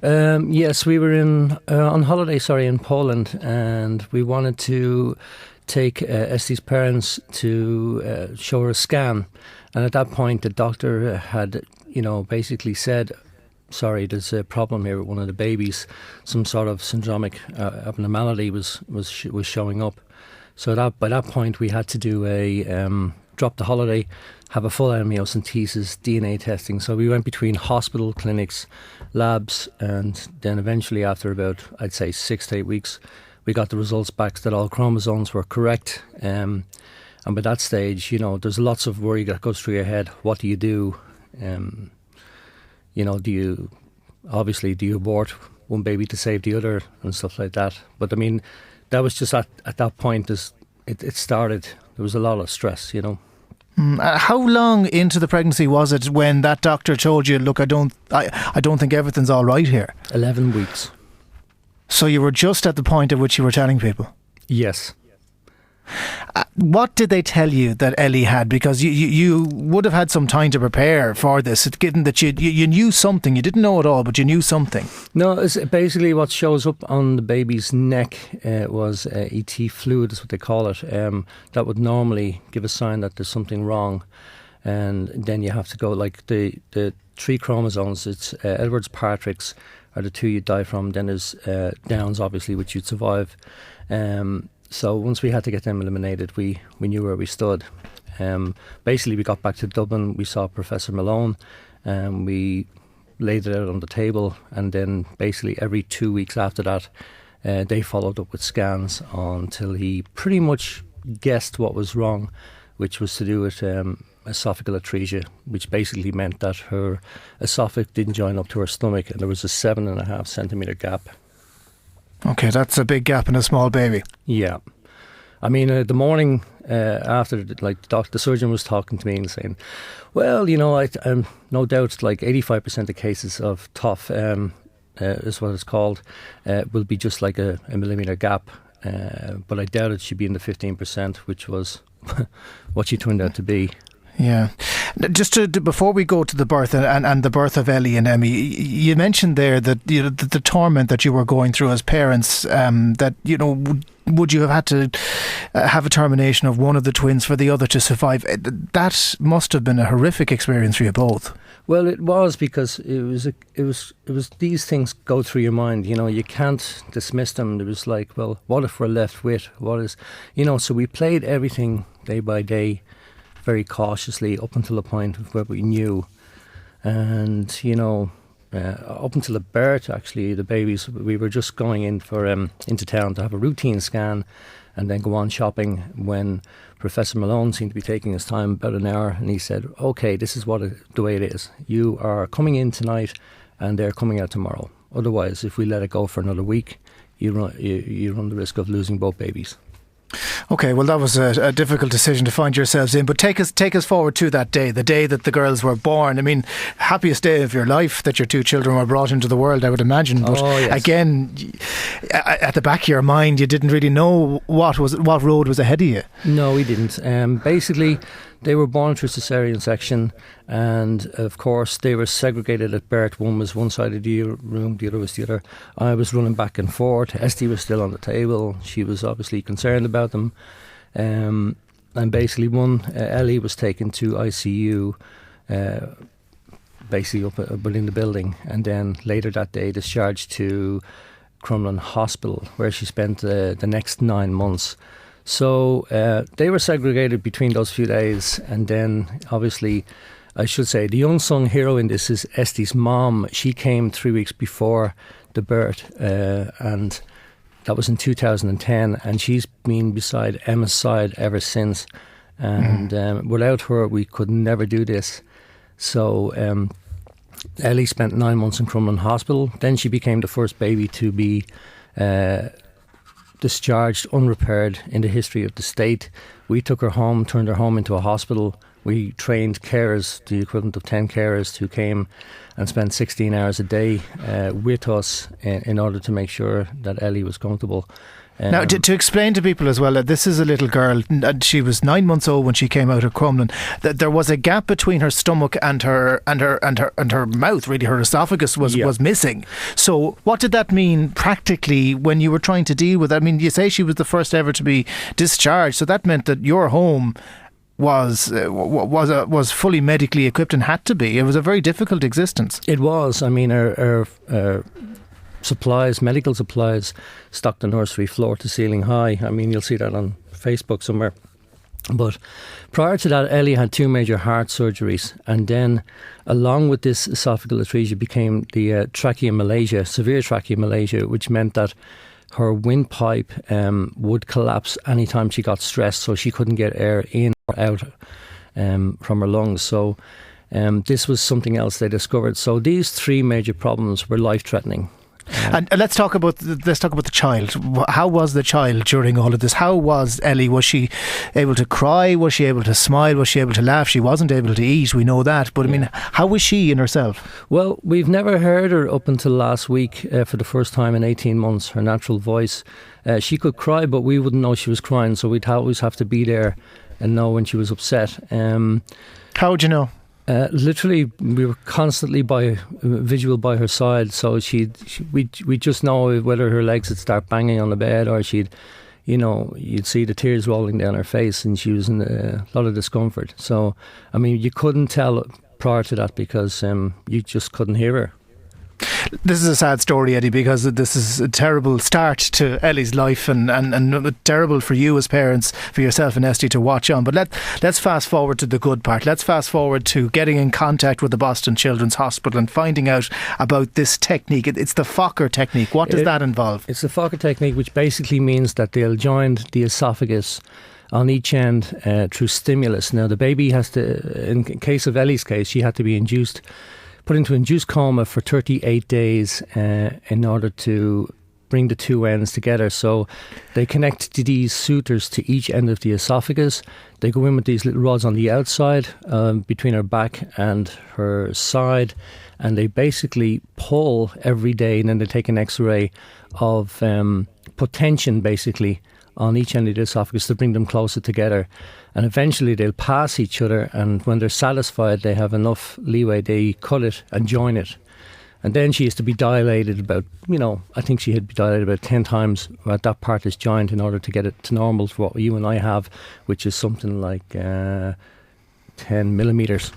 Yes, we were on holiday, in Poland, and we wanted to take Estie's parents to show her a scan. And at that point, the doctor had, basically said, sorry, there's a problem here with one of the babies. Some sort of syndromic abnormality was showing up. So by that point, we had to do drop the holiday, have a full amniocentesis, DNA testing. So we went between hospital, clinics, labs, and then eventually after about, I'd say, 6 to 8 weeks, we got the results back that all chromosomes were correct. And by that stage, there's lots of worry that goes through your head. What do you do? Do you abort one baby to save the other and stuff like that? But I mean, that was just at that point, it started. There was a lot of stress, How long into the pregnancy was it when that doctor told you, look, I don't think everything's all right here? 11 weeks. So you were just at the point at which you were telling people? Yes. What did they tell you that Elie had? Because you would have had some time to prepare for this, given that you knew something. You didn't know it all, but you knew something. No, it's basically what shows up on the baby's neck was ET fluid, is what they call it. That would normally give a sign that there's something wrong. And then you have to go, like the 3 chromosomes, it's Edwards-Partrix are the 2 you die from. Then there's Downs, obviously, which you'd survive. So once we had to get them eliminated, we knew where we stood. Basically, we got back to Dublin. We saw Professor Malone, and we laid it out on the table. And then basically every 2 weeks after that, they followed up with scans until he pretty much guessed what was wrong, which was to do with esophageal atresia, which basically meant that her esophagus didn't join up to her stomach, and there was a 7.5 centimetre gap. Okay, that's a big gap in a small baby. Yeah. I mean, the morning after, the surgeon was talking to me and saying, well, I'm no doubt 85% of cases of TOF, is what it's called, will be just like a millimetre gap. But I doubt it should be in the 15%, which was what she turned out to be. Yeah. Just before we go to the birth and the birth of Elie and Emmy, you mentioned there that the torment that you were going through as parents, that would you have had to have a termination of one of the twins for the other to survive? That must have been a horrific experience for you both. Well, it was, because it was these things go through your mind. You can't dismiss them. It was like, well, what if we're left with what is, so we played everything day by day, very cautiously, up until the point where we knew. And up until the birth, actually, the babies, we were just going in for into town to have a routine scan and then go on shopping, when Professor Malone seemed to be taking his time, about an hour, and he said, okay, this is the way it is. You are coming in tonight and they're coming out tomorrow. Otherwise, if we let it go for another week, you run the risk of losing both babies. Okay, well, that was a difficult decision to find yourselves in, but take us forward to that day, the day that the girls were born. I mean, happiest day of your life that your 2 children were brought into the world, I would imagine. But yes. Again, at the back of your mind, you didn't really know what road was ahead of you. No, we didn't. Basically, they were born through cesarean section, and of course they were segregated at birth. One was one side of the room, the other was the other. I was running back and forth. Estie was still on the table. She was obviously concerned about them. And basically Elie was taken to ICU, basically up within the building, and then later that day discharged to Crumlin Hospital, where she spent the next 9 months. So they were segregated between those few days, and then obviously, I should say, the unsung hero in this is Estie's mom. She came 3 weeks before the birth, and that was in 2010, and she's been beside Emma's side ever since. And without her, we could never do this. So Elie spent 9 months in Crumlin Hospital. Then she became the first baby to be discharged unrepaired in the history of the state. We took her home, turned her home into a hospital. We trained carers, the equivalent of 10 carers, who came and spent 16 hours a day with us in order to make sure that Elie was comfortable. Now, to explain to people as well that this is a little girl, and she was 9 months old when she came out of Crumlin. That there was a gap between her stomach and her mouth. Really, her esophagus was missing. So, what did that mean practically when you were trying to deal with that? I mean, you say she was the first ever to be discharged, so that meant that your home was fully medically equipped and had to be. It was a very difficult existence. It was. I mean, our supplies, medical supplies, stocked the nursery floor to ceiling high. I mean, you'll see that on Facebook somewhere. But prior to that, Elie had 2 major heart surgeries, and then along with this esophageal atresia became the tracheomalacia, severe tracheomalacia, which meant that her windpipe would collapse anytime she got stressed, so she couldn't get air in or out from her lungs. So this was something else they discovered. So these 3 major problems were life-threatening. And let's talk about the child. How was the child during all of this? How was Elie? Was she able to cry? Was she able to smile? Was she able to laugh? She wasn't able to eat, we know that. But I mean, how was she in herself? Well, we've never heard her up until last week for the first time in 18 months, her natural voice. She could cry, but we wouldn't know she was crying, so we'd always have to be there and know when she was upset. How would you know? Literally, we were constantly visual by her side, so we just know whether her legs would start banging on the bed, or you'd see the tears rolling down her face, and she was in a lot of discomfort. So, I mean, you couldn't tell prior to that because you just couldn't hear her. This is a sad story, Eddie, because this is a terrible start to Ellie's life and terrible for you as parents, for yourself and Esty to watch on. But let's fast forward to the good part. Let's fast forward to getting in contact with the Boston Children's Hospital and finding out about this technique. It's the Fokker technique. What does that involve? It's the Fokker technique, which basically means that they'll join the esophagus on each end through stimulus. Now, the baby has to, in case of Ellie's case, she had to be put into induced coma for 38 days in order to bring the 2 ends together. So they connect these sutures to each end of the esophagus. They go in with these little rods on the outside between her back and her side, and they basically pull every day, and then they take an X-ray of put tension basically on each end of the esophagus to bring them closer together. And eventually they'll pass each other, and when they're satisfied they have enough leeway, they cut it and join it. And then she has to be dilated about, I think she had to be dilated about 10 times at that part is joined in order to get it to normal for what you and I have, which is something like 10 millimetres.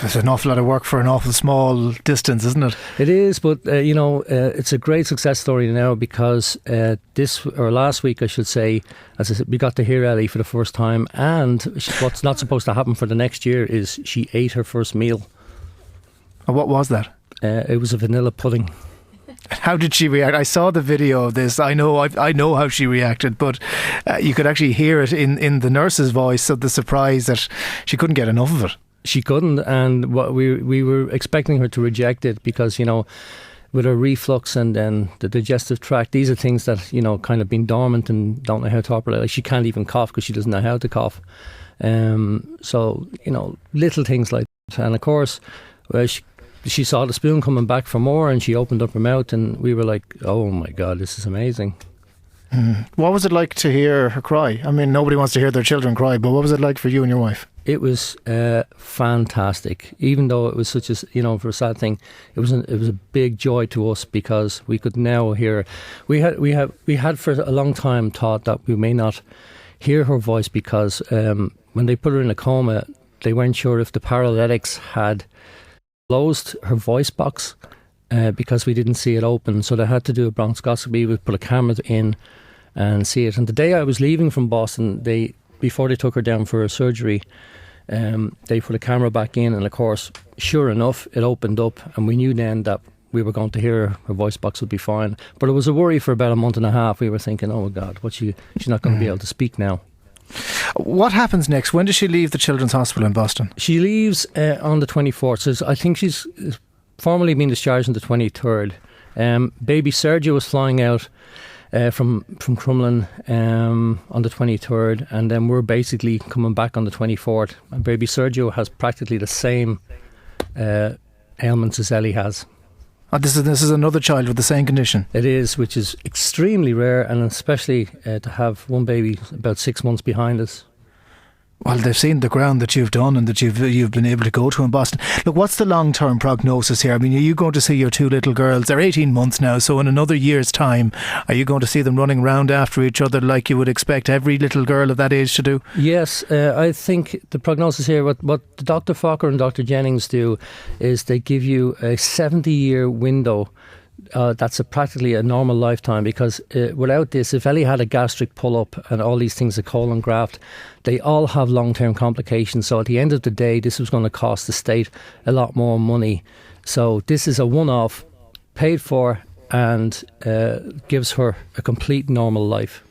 It's an awful lot of work for an awful small distance, isn't it? It is, but it's a great success story now because last week, I should say, as I said, we got to hear Elie for the first time, and what's not supposed to happen for the next year is she ate her first meal. And what was that? It was a vanilla pudding. How did she react? I saw the video of this. I know how she reacted, but you could actually hear it in the nurse's voice of the surprise that she couldn't get enough of it. She couldn't, and what we were expecting her to reject it because, with her reflux and then the digestive tract, these are things that, kind of been dormant and don't know how to operate. Like she can't even cough because she doesn't know how to cough. So, little things like that. And of course, she saw the spoon coming back for more, and she opened up her mouth, and we were like, oh my God, this is amazing. What was it like to hear her cry? I mean, nobody wants to hear their children cry, but what was it like for you and your wife? It was fantastic. Even though it was such a, for a sad thing, it was a big joy to us because we could now hear. We had for a long time thought that we may not hear her voice because when they put her in a coma, they weren't sure if the paralytics had closed her voice box because we didn't see it open. So they had to do a bronchoscopy. We put a camera in and see it. And the day I was leaving from Boston, before they took her down for a surgery, they put a camera back in, and of course, sure enough, it opened up, and we knew then that we were going to hear her voice box would be fine. But it was a worry for about a month and a half. We were thinking, oh God, she's not going to be able to speak now. What happens next? When does she leave the Children's Hospital in Boston? She leaves on the 24th. So I think she's formally been discharged on the 23rd. Baby Sergio was flying out from Crumlin on the 23rd, and then we're basically coming back on the 24th. And baby Sergio has practically the same ailments as Elie has. This is another child with the same condition. It is, which is extremely rare, and especially to have one baby about 6 months behind us. Well, they've seen the ground that you've done and that you've been able to go to in Boston. Look, what's the long-term prognosis here? I mean, are you going to see your two little girls? They're 18 months now, so in another year's time, are you going to see them running around after each other like you would expect every little girl of that age to do? Yes, I think the prognosis here, what Dr. Fokker and Dr. Jennings do, is they give you a 70-year window. That's practically a normal lifetime, because without this, if Elie had a gastric pull-up and all these things, a colon graft, they all have long-term complications. So at the end of the day, this was going to cost the state a lot more money. So this is a one-off, paid for, and gives her a complete normal life.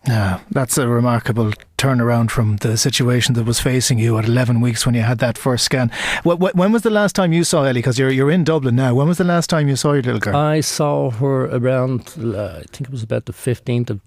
Yeah, that's a remarkable turnaround from the situation that was facing you at 11 weeks when you had that first scan. When was the last time you saw Elie? Because you're in Dublin now. When was the last time you saw your little girl? I saw her around, I think it was about the 15th of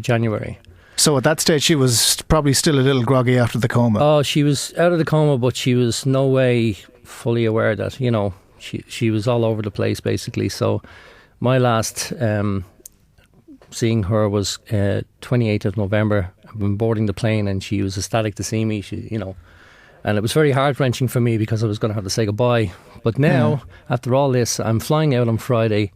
January. So at that stage she was probably still a little groggy after the coma. Oh, she was out of the coma, but she was no way fully aware that, you know, she was all over the place basically. So my last seeing her was 28th of November. I've been boarding the plane and she was ecstatic to see me, and it was very heart-wrenching for me because I was going to have to say goodbye. But now, after all this, I'm flying out on Friday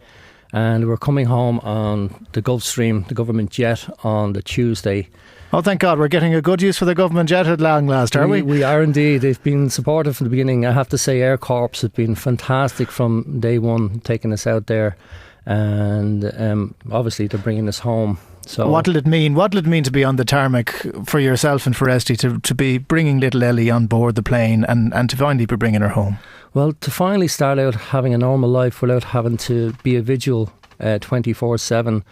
and we're coming home on the Gulfstream, the government jet, on the Tuesday. Oh, thank God, we're getting a good use for the government jet at long last, are we? We are indeed. They've been supportive from the beginning. I have to say Air Corps have been fantastic from day one, taking us out there. And obviously they're bringing us home. So what'll it mean? What'll it mean to be on the tarmac for yourself and for Esty, to be bringing little Elie on board the plane and to finally be bringing her home? Well, to finally start out having a normal life without having to be a vigil 24/7.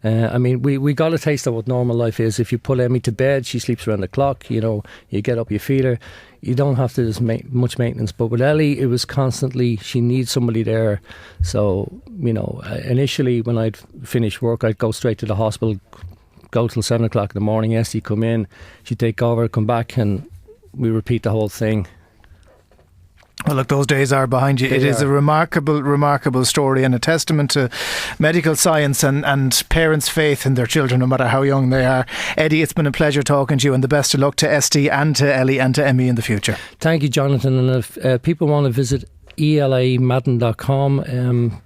I mean, we got a taste of what normal life is. If you put Emmy to bed, she sleeps around the clock. You know, you get up, you feed her. You don't have to do much maintenance. But with Elie, it was constantly, she needs somebody there. So, you know, initially when I'd finish work, I'd go straight to the hospital, go till 7 o'clock in the morning. Esty come in, she'd take over, come back, and we repeat the whole thing. Well, look, those days are behind you. It is a remarkable story, and a testament to medical science and parents' faith in their children, no matter how young they are. Eddie, it's been a pleasure talking to you, and the best of luck to Esty and to Elie and to Emmy in the future. Thank you, Jonathan. And if people want to visit eliemadden.com,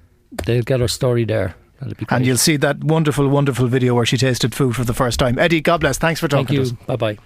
they'll get our story there. And you'll see that wonderful video where she tasted food for the first time. Eddie, God bless. Thanks for talking to us. Thank you. Bye-bye.